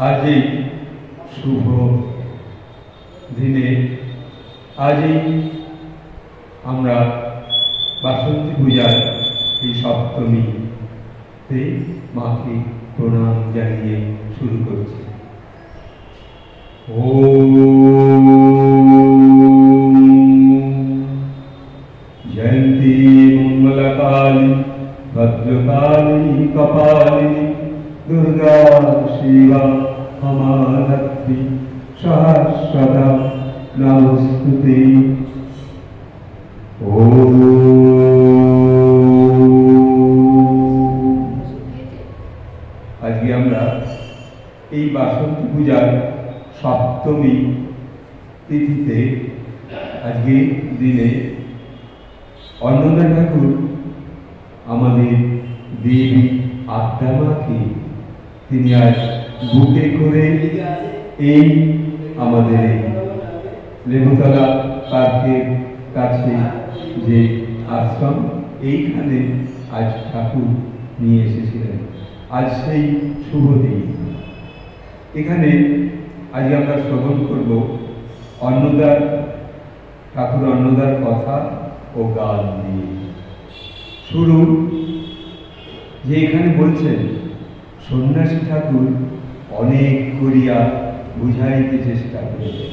आज शुभ दिने आज আমরা বাসন্তী পূজার এই সপ্তমীতে মাকে প্রণাম জানিয়ে শুরু করছি। ওম জয়ন্তী মঙ্গলকালী ভদ্রকালী কপালিনী দুর্গা শিবা ক্ষমাধাত্রী সহস্রদা নমস্তুতে। আজকে আমরা এই বাসন্তী পূজার সপ্তমী তিথিতে আজকে দিনে অন্নদা ঠাকুর আমাদের দেবী আদ্যামাকে তিনি আজ বুকে করে এই আমাদের লেবুতলা পার্কের কাছে যে আশ্রম এইখানে আজ ঠাকুর নিয়ে এসেছিলেন। আজ সেই শুভ দিন। এখানে আজ আমরা শ্রবণ করব অন্নদার ঠাকুর অন্নদার কথা ও গান দিয়ে শুরু। যে এখানে বলছেন সন্ন্যাসী ঠাকুর অনেক করিয়া বুঝাইতে চেষ্টা করেছেন,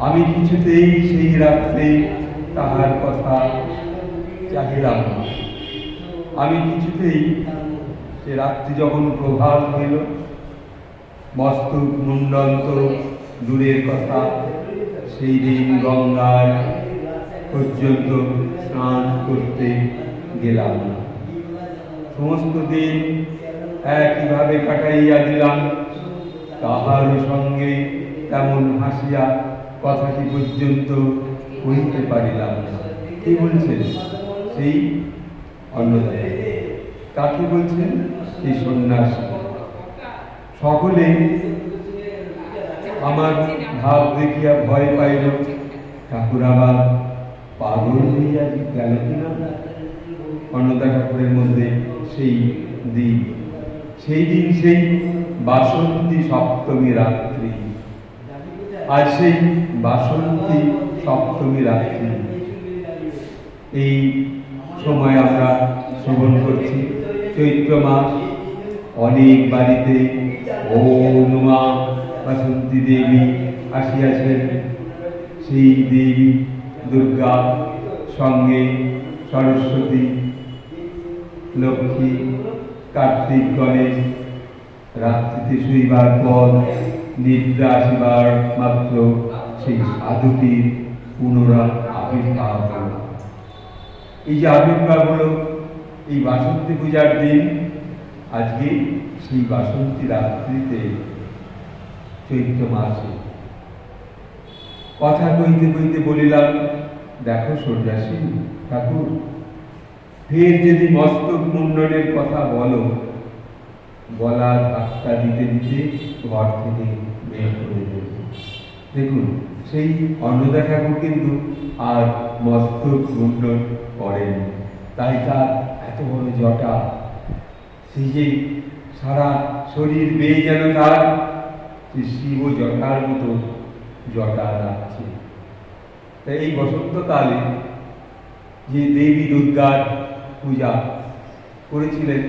আমি কিছুতেই সেই রাত্রে তাহার কথা চাহিলাম না। আমি কিছুতেই সে রাত্রি যখন প্রভাত হইল, মস্তক মুন্ডন তো দূরের কথা, সেই দিন গঙ্গার পর্যন্ত স্নান করতে গেলাম না। সমস্ত দিন একইভাবে কাটাইয়া দিলাম, তাহার সঙ্গে তেমন হাসিয়া কথাটি পর্যন্ত কইতে পারিলাম না। কি বলছেন সেই অন্নদা? কাকে বলছেন? সেই সন্ন্যাসী। সকলে আমার ভাব দেখিয়া ভয় পাইল, ঠাকুর আবার পাগল হইয়া গেল কিনা। অন্নদা ঠাকুরের মধ্যে সেই দিন সেই বাসন্তী সপ্তমী রাত্রি। আজ সেই বাসন্তী সপ্তমী রাত্রি। এই সময় আমরা শ্রবণ করছি চৈত্র মাস। অনেক বাড়িতে ওম মা বাসন্তী দেবী আসিয়াছেন। সেই দেবী দুর্গা সঙ্গে সরস্বতী, লক্ষ্মী, কার্তিক, গণেশ রাত্রিতে শুইবার পর নিদ্রা আসিবার মাত্র সেই সাধুটির পুনরায় আবির্ভাব হল। এই যে আবির্ভাব হলো এই বাসন্তী পূজার দিন, আজকে সেই বাসন্তী রাত্রিতে চৈত্র মাসে। কথা কইতে কইতে বলিলাম, দেখো সন্ন্যাসী ঠাকুর, ফের যদি মস্তক মুন্ডনের কথা বলো, গলা ধাক্কা দিতে দিতে ঘর থেকে বের করে দেবে। দেখুন সেই অন্নদা ঠাকুর কিন্তু আর মস্তক মুন্ডন করেন, তাই তার এত বড় জটা, সেই যে সারা শরীর বেয়ে যেন তার শিব জটার মতো জটা লাগছে। তাই এই বসন্তকালে যে দেবী দুর্গার পূজা করেছিলেন,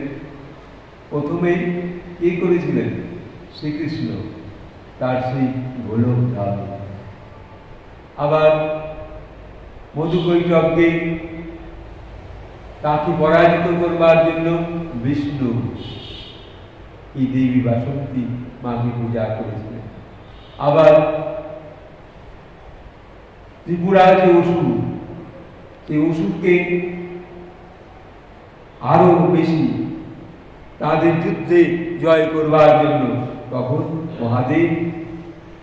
প্রথমে কে করেছিলেন? শ্রীকৃষ্ণ, তার সেই গোলক ধাম। আবার মধুকৈটবকে তাকে পরাজিত করবার জন্য বিষ্ণু এই দেবী বাসন্তী মাকে পূজা করেছিলেন। আবার ত্রিপুরা যে অসুর, সেই অসুরকে আরো বেশি তাদের যুদ্ধে জয় করবার জন্য তখন মহাদেব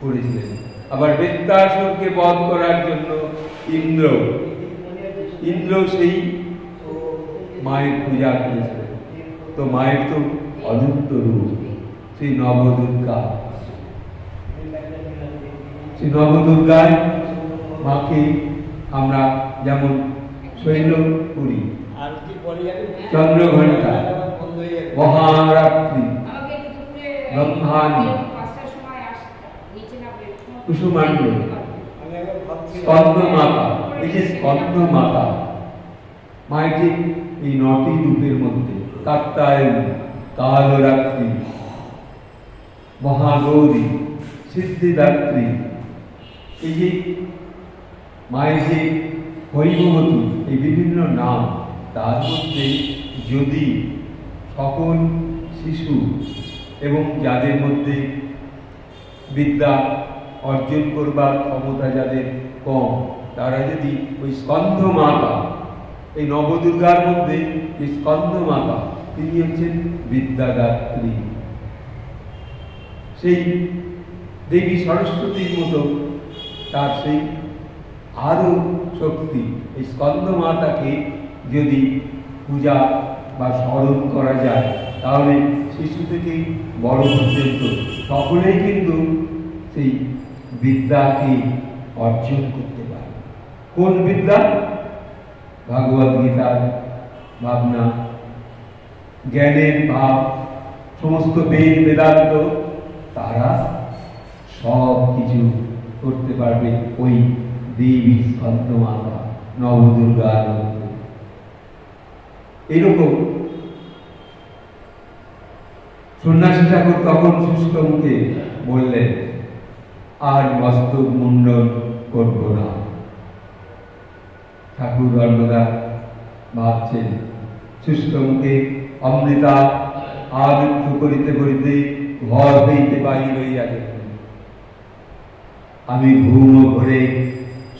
করেছিলেন। আবার বেত্তাসুরকে বধ করার জন্য ইন্দ্র সেই মায়ের পূজা করেছিলেন। তো মায়ের তো অনন্ত রূপ, সেই নবদুর্গা। সেই নবদুর্গায় মাকে আমরা যেমন শৈলপুরী, চন্দ্রঘণ্টা, মহারাত্রি ব্রহ্মাণী কুসুমাণ্ড স্কন্দ মাতা। এই যে স্কন্দ মাতা, মায়ের যে এই 9টি রূপের মধ্যে কাত্যায়নী, কালরাত্রি, মহাগৌরী, সিদ্ধিদাত্রী, এই যে মায়ের যে হৈমবতী, এই বিভিন্ন নাম, তার মধ্যে যদি সকল শিশু এবং যাদের মধ্যে বিদ্যা অর্জন করবার ক্ষমতা যাদের কম, তারা যদি ওই স্কন্দ মাতা, এই নবদুর্গার মধ্যে এই স্কন্দ মাতা, তিনি হচ্ছেন বিদ্যাদাত্রী। সেই দেবী সরস্বতীর মতো তার সেই আরো শক্তি। এই স্কন্দ মাতাকে যদি পূজা বা স্মরণ করা যায়, তাহলে শিশু থেকে বড় পর্যন্ত সকলেই কিন্তু সেই বিদ্যাকে অর্জন করতে পারে। কোন বিদ্যা? ভাগবত গীতার ভাবনা, জ্ঞানের ভাব, সমস্ত বেদ বেদান্ত, তারা সব কিছু করতে পারবে ওই দেবী স্কন্দ মাতা নবদুর্গার মধ্যে। এইরকম সন্ন্যাসী ঠাকুর তখন শুষ্ক মুখে বললেন, আর মস্তক মুন্ডন করব না। ঠাকুর অন্নদা ভাবছেন, শুষ্ক মুখে অমৃতা আবৃত্ত করিতে করিতে ঘর হইতে বাহির হইয়া গেলেন। আমি ঘুম ঘরে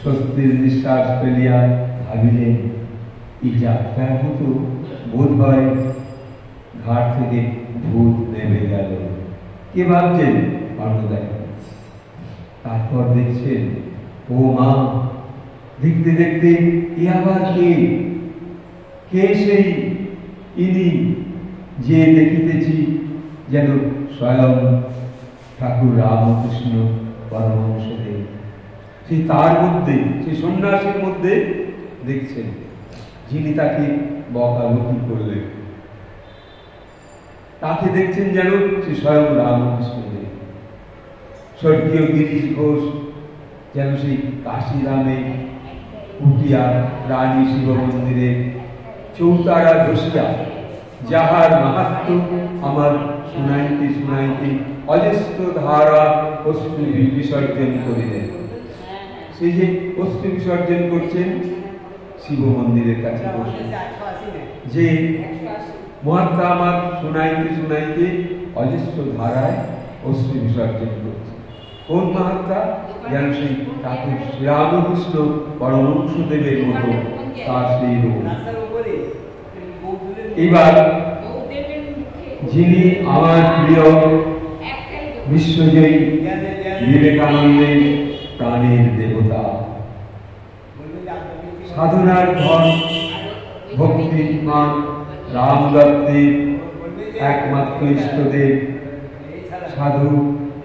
স্বস্তির নিঃশ্বাস ফেলিয়া ভাবিলেন, এই যাত্রার মতো বোধ হয় ঘাট থেকে ভূত নেমে গেল। কে ভাবছেন? অন্নদায়। তারপর দেখছেন, ও মা, দেখতে দেখতে এ আবার কে? কে সেই ইনি যে দেখিতেছি যেন স্বয়ং ঠাকুর রামকৃষ্ণ পরমহংসদেব। সেই তার মধ্যে, সেই সন্ন্যাসীর মধ্যে দেখছেন, যিনি তাকে বকাবকি করলেন, তাকে দেখছেন যেন সে স্বয়ং রামকৃষ্ণদেব। স্বর্গীয় গিরিশ ঘোষ যেন সেই কাশিরামে কুটিয়া রানী শিব মন্দিরে চৌতারা বসিয়া যাহার মাহাত্ম আমার শুনাইতে শুনাইতে অজস্র ধারা অশ্রু বিসর্জন করিলেন। সেই যে অশ্রু বিসর্জন করছেন শিব মন্দিরের কাছে বসে, যে মহাত্মা আমার শুনাইতে শুনাইতে অজস্র ধারায় অশ্রু বিসর্জন করছে। কোন মহাত্মা? যেন সেই ঠাকুর শ্রীরামকৃষ্ণ পরমহংসদেবের মতো তার সেই রূপ। এবার যিনি আমার প্রিয় বিশ্বজয়ী বিবেকানন্দের প্রাণের দেবতা, সাধনার ধন ভক্তিমান রামদত্তের একমাত্র ইষ্টদেব, সাধু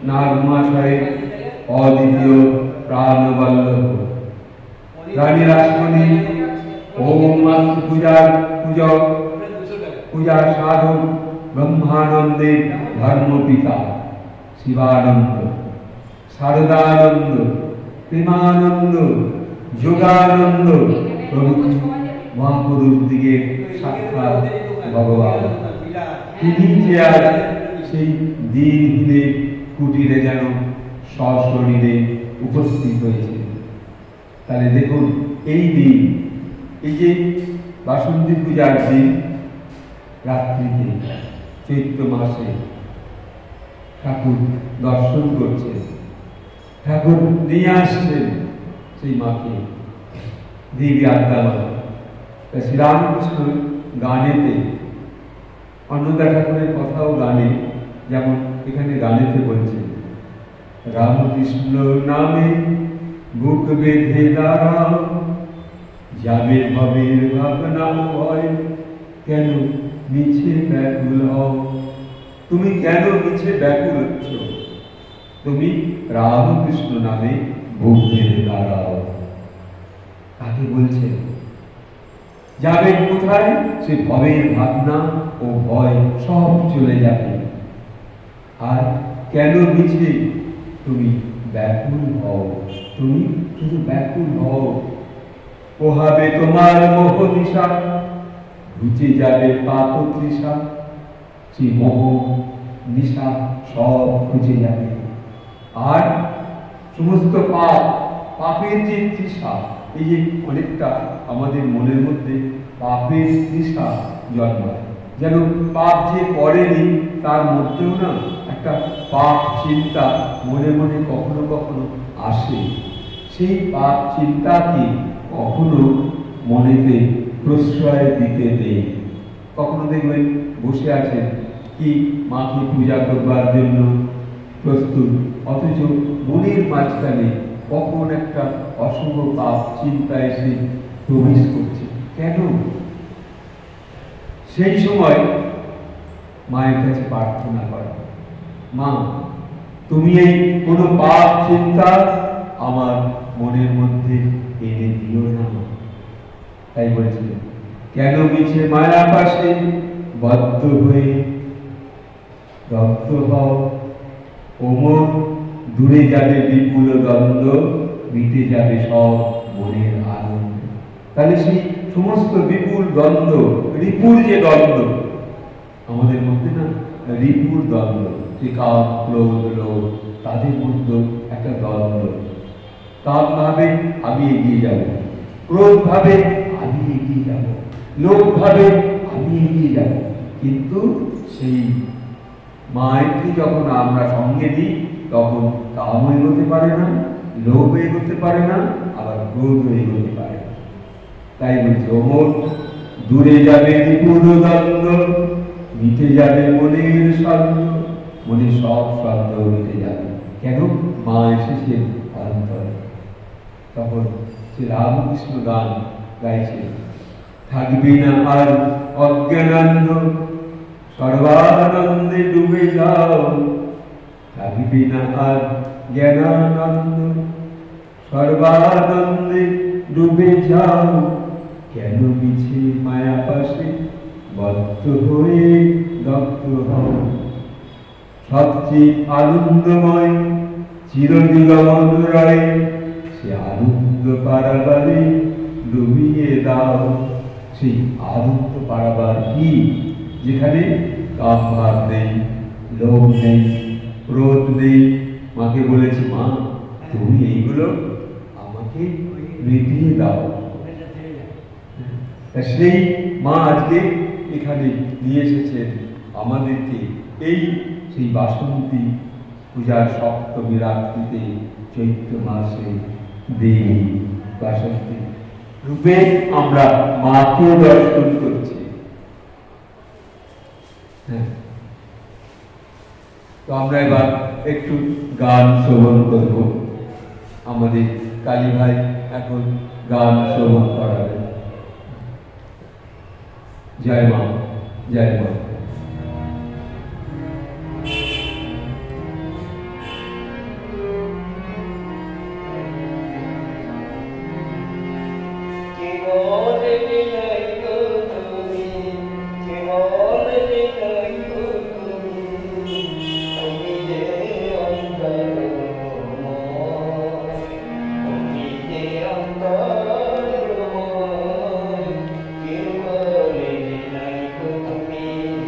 নাগমাশয়ের অদ্বিতীয় প্রাণবল্লভ, রানী রাসমণি ওম পূজার সাধক ব্রহ্মানন্দের ধর্মপিতা শিবানন্দ, শারদানন্দ, প্রেমানন্দ, যোগানন্দ প্রভৃতি মহাপুরুষ দিগের সাক্ষাৎ ভগবান। তিনি যে আজ সেই দিনহীনের কুটিরে যেন সশরীরে উপস্থিত হয়েছে। তাহলে দেখুন, এই দিন, এই যে বাসন্তী পূজার দিন রাত্রিতে চৈত্র মাসে ঠাকুর দর্শন করছেন, ঠাকুর নিয়ে আসছেন সেই মাকে, দেবী আদ্যামা। শ্রীরামকৃষ্ণ গানেতে, অন্নদা ঠাকুরের কথাও গানে, যেমন এখানে গানেতে বলছেন, রামকৃষ্ণ নামে বুক বেঁধে দাঁড়াও, যাবে ভবের ভাবনা ভয়, কেন মিছে ব্যাকুল হও। তুমি কেন মিছে ব্যাকুল হচ্ছ? তুমি রামকৃষ্ণ নামে বুক বেঁধে দাঁড়াও। তাকে বলছেন, যাবে কোথায়? সে ভবের ভাবনা ও ভয় সব চলে যাবে। আর কেন মিছে তুমি ব্যাকুল হও, তুমি শুধু ব্যাকুল হও। পোহাবে তোমার মোহ নিশা, ঘুচে যাবে পাপ তৃষা, সে মোহ নিশা সব ঘুচে যাবে। আর সমস্ত পাপের যে তৃষা, এই যে অনেকটা আমাদের মনের মধ্যে পাপের তৃষা জন্মায়, যেন পাপ যে করেনি তার মধ্যেও না একটা পাপ চিন্তা মনে মনে কখনো কখনো আসে। সেই পাপ চিন্তাকে কখনো মনেতে প্রশ্রয় দিতে নেই। কখনো দেখবেন বসে আছেন কি মাকে পূজা করবার জন্য প্রস্তুত, অথচ মনের মাঝখানে কখন একটা অশুভ পাপ চিন্তা এসে প্রবেশ করছে। কেন? সেই সময় মায়ের কাছে প্রার্থনা করা, মা তুমি এই কোনো পাপ চিন্তা আমার মনের মধ্যে এনে দিও না। তাই বলছিলেন, কেন মিছে মায়া পাশে বদ্ধ হয়ে দগ্ধ হও, ওমর দূরে যাবে বিপুল দ্বন্দ্ব, মিটে যাবে সব মনের আনন্দ। তাহলে সেই সমস্ত বিপুল দ্বন্দ্ব, রিপুর যে দ্বন্দ্ব আমাদের মধ্যে না, রিপুর দ্বন্দ্ব, যে কাম ক্রোধ লোভ, তাদের মধ্যে একটা দ্বন্দ্ব। কাম ভাবে আমি এগিয়ে যাব, ক্রোধ ভাবে আমি এগিয়ে যাব, লোভ ভাবে আমি এগিয়ে যাব। কিন্তু সেই মায়েরকে যখন আমরা সঙ্গে দিই তখন কাম এগোতে পারে না, লোভ এগোতে পারে না, আবার ক্রোধ এগোতে পারে না। তাই বলছে ওমর দূরে যাবে বিপুল দ্বন্দ্ব, মিটে যাবে মনের সন্দেহ, মনের সব সন্দেহ মিটে যাবে। কেন? মা এসেছে অন্তরে। তখন সে রামকৃষ্ণ গান গাইছে, থাকবে না আর অজ্ঞানানন্দ, সর্বানন্দে ডুবে যাও, থাকবে না আর জ্ঞানানন্দ, সর্বানন্দে ডুবে যাও, কেন মিছে মায়া পাশে বদ্ধ হয়ে দগ্ধ হও। সবচেয়ে আনন্দময় চিরদিগমন রয়ে, সে আনন্দ পারাবারে ডুবিয়ে দাও। সেই আনন্দ পারাবার কি? যেখানে কাম ভাব নেই, লোভ নেই, ক্রোধ নেই। মাকে বলেছি, মা তুমি এইগুলো আমাকে মিটিয়ে দাও। সেই মা আজকে এখানে নিয়ে এসেছেন আমাদেরকে এই সেই বাসন্তী পূজার সপ্তমী রাত্রিতে, চৈত্র মাসে দেবী বাসন্তী রূপে আমরা মাকে দর্শন করছি। তো আমরা এবার একটু গান শ্রবণ করব। আমাদের কালী ভাই এখন গান শ্রবণ করাবেন। জয় মা, জয় মা। তুমি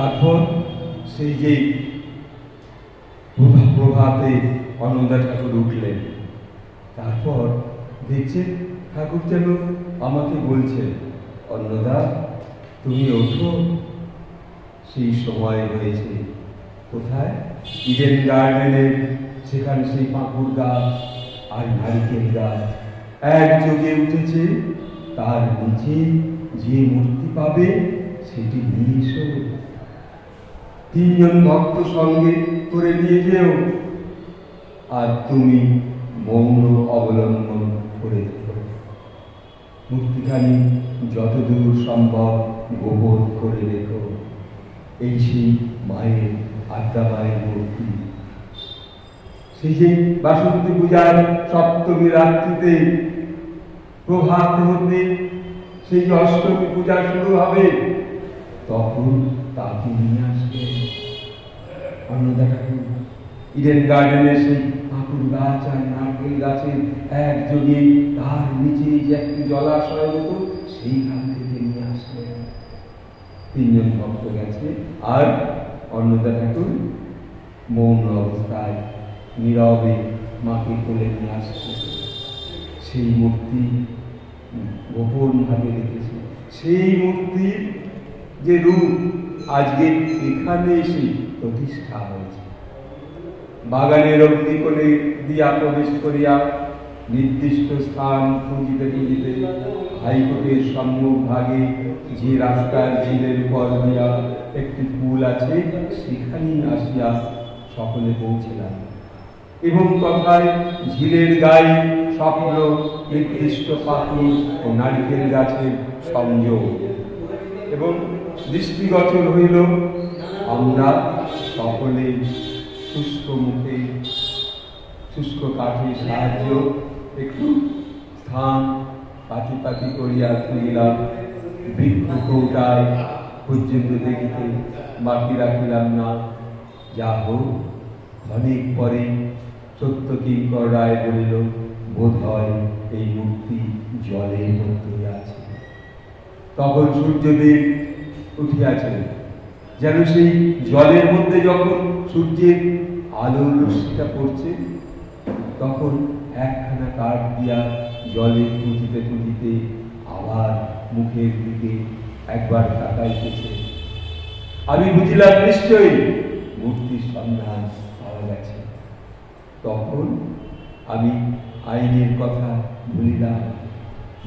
তারপর সেই যে প্রভাতে অন্নদা ঠাকুর উঠলেন, তারপর দেখছেন ঠাকুর যেন আমাকে বলছেন, অন্নদা তুমি ওঠো। সেই সময় হয়েছে কোথায়? ইডেন গার্ডেনের সেখানে সেই পাঁকুর গাছ আর নারিকেল গাছ একযোগে উঠেছে। তার নিচে যে মূর্তি পাবে সেটি নিয়ে এসো, 3 জন ভক্ত সঙ্গে করে নিয়ে যেও, আর তুমি মৌন অবলম্বন করে দিও। মূর্তিখানি যতদূর সম্ভব গোপন করে রেখো। এই সেই মায়ের আদ্যা মায়ের মূর্তি। সেই যে বাসন্তী পূজার সপ্তমী রাত্রিতে প্রভাত হতে সেই যে অষ্টমী পূজা শুরু হবে, তখন তাকে নিয়ে আসবে অন্নদা ঠাকুর। ইডেন গার্ডেনের সেই পাকুর গাছ আর নারকেল গাছের একযোগে তার নিচে যে একটি জলাশয় হতো, সেইখান থেকে নিয়ে আসবে। 3 জন ভক্ত গেছে, আর অন্নদা ঠাকুর মৌন অবস্থায় নীরবে মাকে কোলে নিয়ে আসছে। সেই মূর্তি গোপন ভাবে রেখেছে। সেই মূর্তির যে রূপ আজকে এখানে এসে প্রতিষ্ঠা হয়েছে। বাগানের অগ্নিকোণে দিয়া প্রবেশ করিয়া নির্দিষ্ট স্থান খুঁজিতে খুঁজিতে হাইকোর্টের সম্মুখ ভাগে যে রাস্তার ঝিলের উপর দিয়া একটি পুল আছে, সেখানেই আসিয়া সকলে পৌঁছিলাম। এবং তথায় ঝিলের গায়ে স্বপ্ন নির্দিষ্ট পাখি ও নারিকেল গাছের সংযোগ, এবং দৃষ্টিগোচর হইল আমরা সকলে শুষ্ক মুখে শুষ্ক কাঠের সাহায্য একটু স্থান পাতি পাতি করিয়া তুলিলাম। বৃক্ষ কৌটায় পর্যন্ত দেখিতে বাকি রাখিলাম না। যা হোক, অনেক পরে সত্য কিঙ্কর রায় বলিল, বোধ হয় এই মূর্তি জলের মধ্যে আছে। তখন সূর্যদেব উঠিয়াছেন, যেন সেই জলের মধ্যে যখন সূর্যের আলোর রশ্মিটা পড়ছে, তখন একখানা কাঠ দিয়া জলে খুঁজিতে খুঁজিতে আবার মুখের দিকে একবার তাকাইতেছে। আমি বুঝিলাম নিশ্চয়ই মূর্তির সন্ধান পাওয়া গেছে। তখন আমি আইনের কথা ভুলিলাম,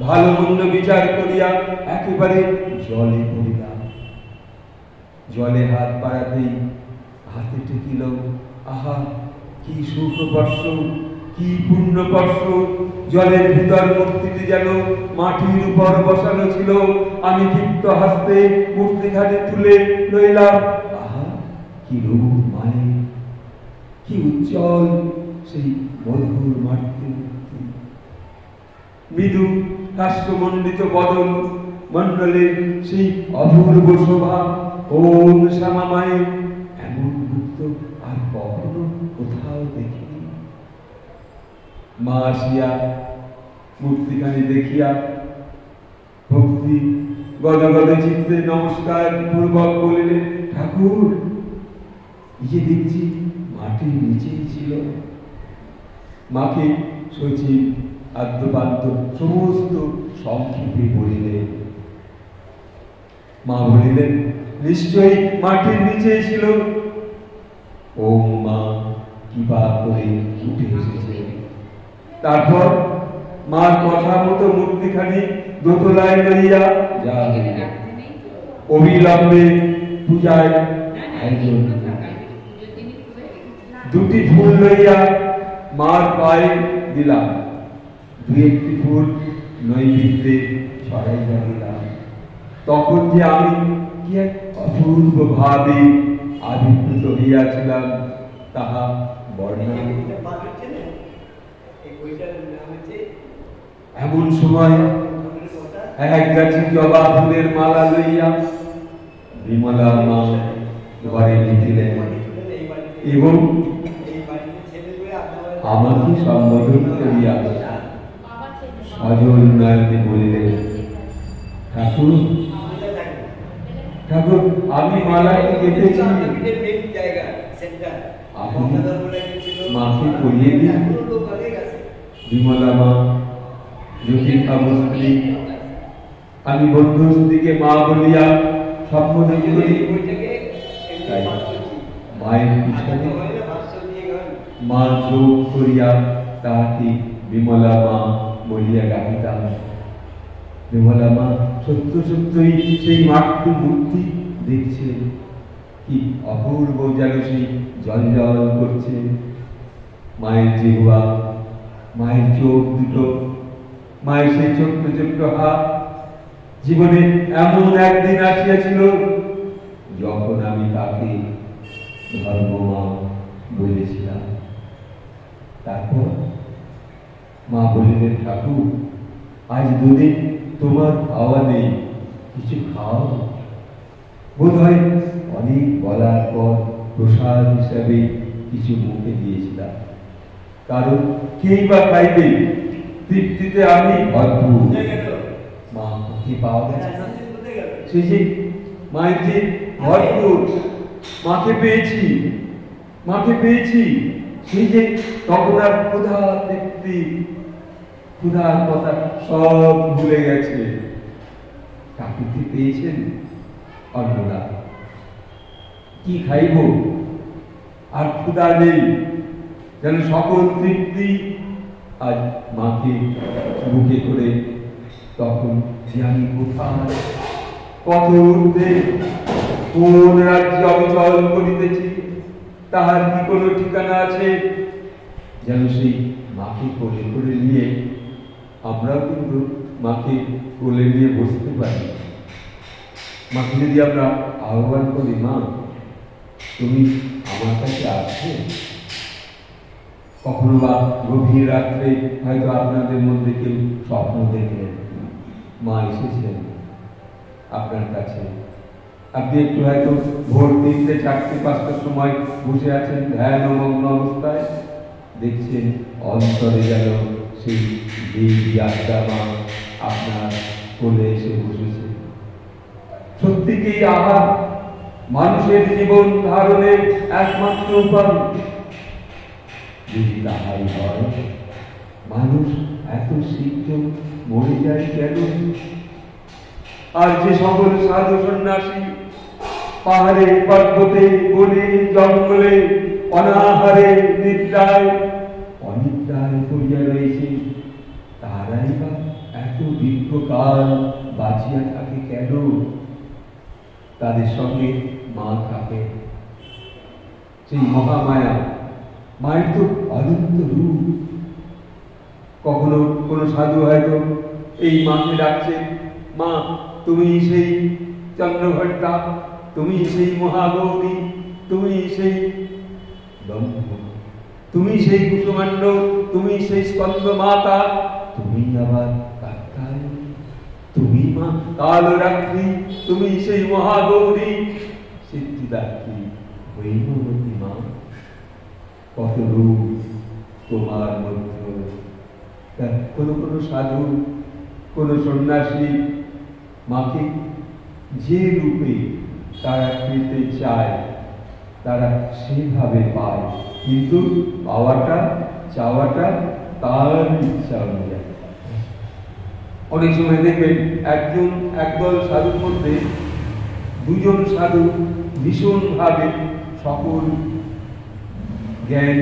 ভালো মন্দ বিচার করিয়া একেবারে জলে পড়িলাম। জলে হাত বাড়াতেই হাতে ঠেকিল, আহা কি সুখস্পর্শ, কি পূর্ণস্পর্শ! জলের ভিতর মূর্তিটি যেন মাটির উপর বসানো ছিল। আমি ক্ষিপ্ত হাসতে মূর্তিখানি তুলে লইলাম। আহা কি রূপ মায়ের, কি উজ্জ্বল সেই মধুর মাতৃ মূর্তি! মৃদু হাস্যমণ্ডিত বদন মণ্ডলের সেই অপূর্ব শোভা। ওম শ্যামা মায়ের এমন মুক্ত আর কখনো কোথাও দেখিনি। মা আসিয়া মূর্তিখানি দেখিয়া ভক্তি গদগদ চিত্তে নমস্কার পূর্বক বলিলেন, ঠাকুর যে দেখছি মাটির নিচেই ছিল। মাকে সচিব আদ্যপান্ত সমস্ত সংক্ষেপে বলিলেন। মা বলিলেন, নিশ্চয়ই মাটির নিচে ছিল। ও মা কৃপা করে উঠে এসেছে। তারপর মার কথা মতো মূর্তিখানি দোতলায় লইয়া যা অবিলম্বে পূজায় আয়োজন। 2টি ফুল লইয়া মার পায়ে দিলাম, 2-1টি ফুল নৈবেদ্যে ছড়াইয়া দিলাম। তখন যে আমি কি এক অপূর্ব ভাবে আবির্ভূত হইয়াছিলাম তাহা বর্ণনা। এমন সময় এক গাছি জবা ফুলের মালা লইয়া বিমলা মা ঘরে লিখিলেন এবং আমাকে সম্বোধন করিয়া সজল নয়নে বলিলেন, ঠাকুর ঠাকুর আমি মালাটি কেটেছি, মাকে পরিয়ে দিই। বিমলা মা, জ্যোতির্বাবু স্ত্রী, আমি বন্ধু স্ত্রীকে মা বলিয়া সম্বোধন করি। মায়ের পিছনে মা যোগ করিয়া তাহাকে বিমলা মা বলিয়া ডাকিতাম। বিমলা মা সত্য সত্যই সেই মাতৃ মূর্তি দেখছে, কি অপূর্ব যেন সেই জল জল করছে। মায়ের জিহ্বা, মায়ের চোখ দুটো, মায়ের সেই ছোট্ট ছোট্ট হাত। জীবনে এমন একদিন আসিয়াছিল যখন আমি তাকে ধর্মমা বলেছিলাম। তারপর মা বলিলেন, ঠাকুর আজ দুদিন তোমার খাওয়া নেই, কিছু খাও। বোধ হয় অনেক বলার পর প্রসাদ হিসাবে কিছু মুখে দিয়েছিলাম, কারণ কেই বা খাইবে, তৃপ্তিতে আমি ভরপুর। মা কি পাওয়া গেছে না, সেই যে মায়ের যে ভরপুর, মাকে পেয়েছি, মাকে পেয়েছি, সেই যে তখন আর ক্ষুধা তৃপ্তি, ক্ষুধার কথা সব ভুলে গেছে। ঠাকুরকে পেয়েছেন অন্নদা, কি খাইব আর ক্ষুধা নেই, যেন সকল তৃপ্তি আজ মাকে বুকে করে। তখন যে আমি কোথায়, কত ঊর্ধ্বে, কোন রাজ্যে অবিচল করিতেছি, তাহার কি কোনো ঠিকানা আছে? যেন সেই মাকে কোলে করে নিয়ে আমরাও কিন্তু মাকে কোলে নিয়ে বসতে পারি। মাকে যদি আমরা আহ্বান করি, মা তুমি আমার কাছে আসবে। কখনো বা গভীর রাত্রে হয়তো আপনাদের মধ্যে কেউ স্বপ্ন দেখলেন মা এসেছেন আপনার কাছে, আপনি একটু হয়তো ভোর 3টে 4টে 5টার সময় বসে আছেন ধ্যানমগ্ন অবস্থায়, দেখছেন অন্তরে যেন সেই দেবী আদ্যা মা আপনার কোলে এসে বসেছে। সত্যিকেই আহার মানুষের জীবন ধারণের একমাত্র উপায়। যদি তাহাই হয়, মানুষ এত শীঘ্র মরে যায় কেন? আর যে সকল সাধু সন্ন্যাসী পাহাড়ে পর্বতে বনে জঙ্গলে অনাহারে নিদ্রায় অনিদ্রায় করিয়া রয়েছে, তারাই বা এত দীর্ঘকাল বাঁচিয়া থাকে কেন? তাদের সঙ্গে মা থাকে, সেই মহামায়া, মায়ের তো অনন্ত রূপ। কখনো কোনো সাধু হয়তো এই মাকে ডাকছে, মা তুমি সেই চন্দ্রঘণ্টা, তুমি সেই মহাগৌরী, তুমি সেই ব্রহ্ম, তুমি সেই কুসুমাণ্ড, তুমি সেই স্কন্দ মাতা, তুমি আবার কাত্যায়নী, তুমি মা কালরাত্রি, তুমি সেই মহাগৌরী সিদ্ধিদাত্রী হৈমবতী মা। কত রূপ তোমার মধ্যে। কোনো কোনো সাধু, কোনো সন্ন্যাসী মাকে যে রূপে তারা পেতে চায় তারা সেভাবে পায়, কিন্তু পাওয়াটা চাওয়াটা তার ইচ্ছা অনুযায়ী। অনেক সময় দেখবেন একদল সাধুর মধ্যে দুজন সাধু ভীষণভাবে সকল জ্ঞান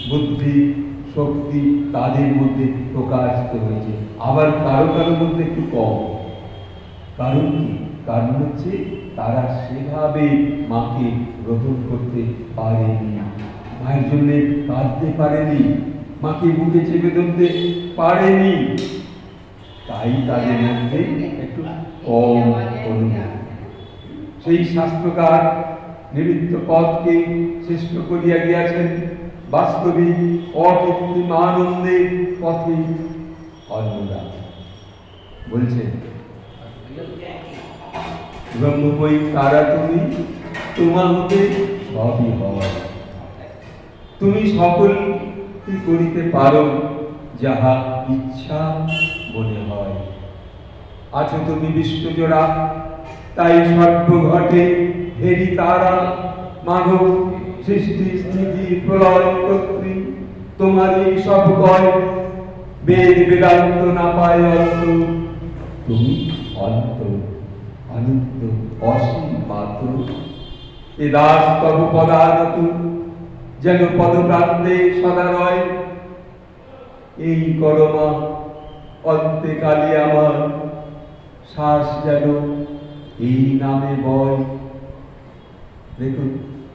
বুদ্ধি শক্তি তাদের মধ্যে প্রকাশিত হয়েছে, আবার কারো কারো মধ্যে একটু কম। কারণ কি? কারণ হচ্ছে তারা সেভাবে মাকে গ্রহণ করতে পারেনি, মায়ের জন্য কাঁদতে পারেনি, মাকে বুকে চেপে ধরতে পারেনি, তাই তাদের মধ্যে একটু কম অনুভূতি। সেই শাস্ত্রকার নিমিত্ত পথকে শ্রেষ্ঠ করিয়া গিয়াছেন বাস্তবিক অকৃত্রিম আনন্দের পথে। অন্নদা বলছেন, ব্রহ্মময়ী তারা তুমি, তোমার হতে সবই হয়, তুমি সকল করিতে পারো যাহা ইচ্ছা মনে হয়। আছো তুমি বিশ্বজোড়া, তাই সর্ব ঘটে হেরি তারা মাগো সৃষ্টি স্থিতি প্রলয় কর্ত্রী তোমারই সব কয় বেদ বেদান্ত না পায় অন্ত তুমি অন্ত অনন্ত অসীম মাত্র এ দাস তব পদানত যেন পদপ্রান্তে সদা রয় এই করমা অন্তে কালী আমার শ্বাস যেন এই নামে বয়। দেখুন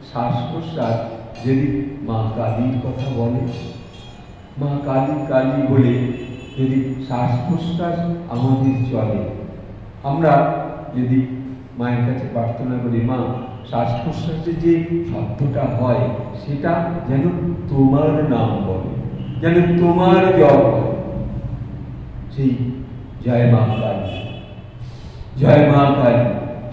শ্বাস প্রশ্বাস যদি মা কালীর কথা বলে, মা কালী কালী বলে যদি শ্বাস প্রশ্বাস আমাদের চলে, আমরা যদি মায়ের কাছে প্রার্থনা করি মা শ্বাস প্রশ্বাসে যে শব্দটা হয় সেটা যেন তোমার নাম বলে, যেন তোমার জপ হয়, সেই জয় মা কালী, জয় মা কালী,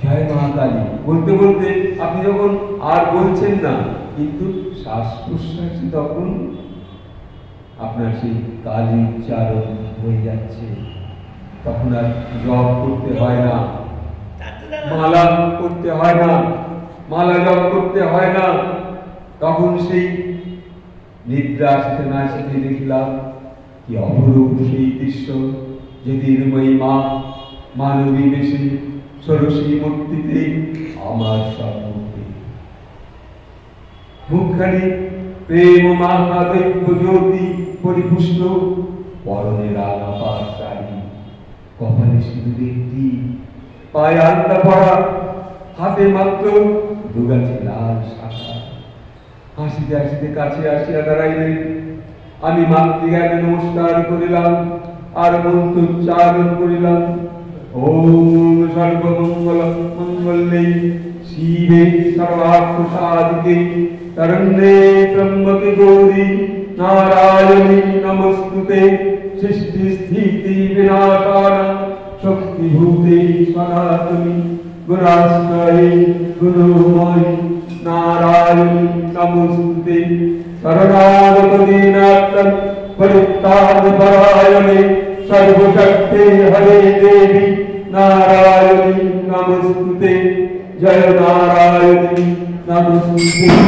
জয় মা কালী বলতে বলতে আপনি যখন আর বলছেন না, কিন্তু শ্বাস প্রশ্বাসে তখন আপনার সেই কালী উচ্চারণ হয়ে যাচ্ছে, তখন আর জপ করতে হয় না, মালা করতে হয় না, মালা জপ করতে হয় না, তখন সেই নিদ্রা আসতে না আসতে দেখলাম কি অপরূপ সেই দৃশ্য, জ্যোতির্ময়ী মা মানবী বেশে ষোড়শী মূর্তিতে আমার সম্মুখে, মুখখানি প্রেম মহাদৈব জ্যোতি পরিপুষ্ট, পরনে রাঙা পাড় শাড়ি, কপালে সিঁদুরের টিপ, পায়ে আলতা পরা, হাতে মাত্র দুগাছি লাল শাখা, হাসিতে হাসিতে কাছে আসিয়া দাঁড়াইলেন। আমি মাতৃজ্ঞানে নমস্কার করিলাম আর মন্ত্রোচ্চারণ করিলাম, ওম সর্বমঙ্গল মঙ্গলে শিবে সর্বার্থ সাধিকে শরণ্যে ত্র্যম্বকে গৌরী নারায়ণী নমস্তুতে সৃষ্টি স্থিতি বিনাশান শক্তিভূতে সনাতনী গুণাশ্রয়ে গুণময়ী নারায়ণী নমস্তুতে শরণাগত দীনার্তন পরিত্রাণ পরায়ণে সর্বশক্তে হরে দেবী নারায়ণী নমস্তুতে জয় নারায়ণী নমস্তুতে।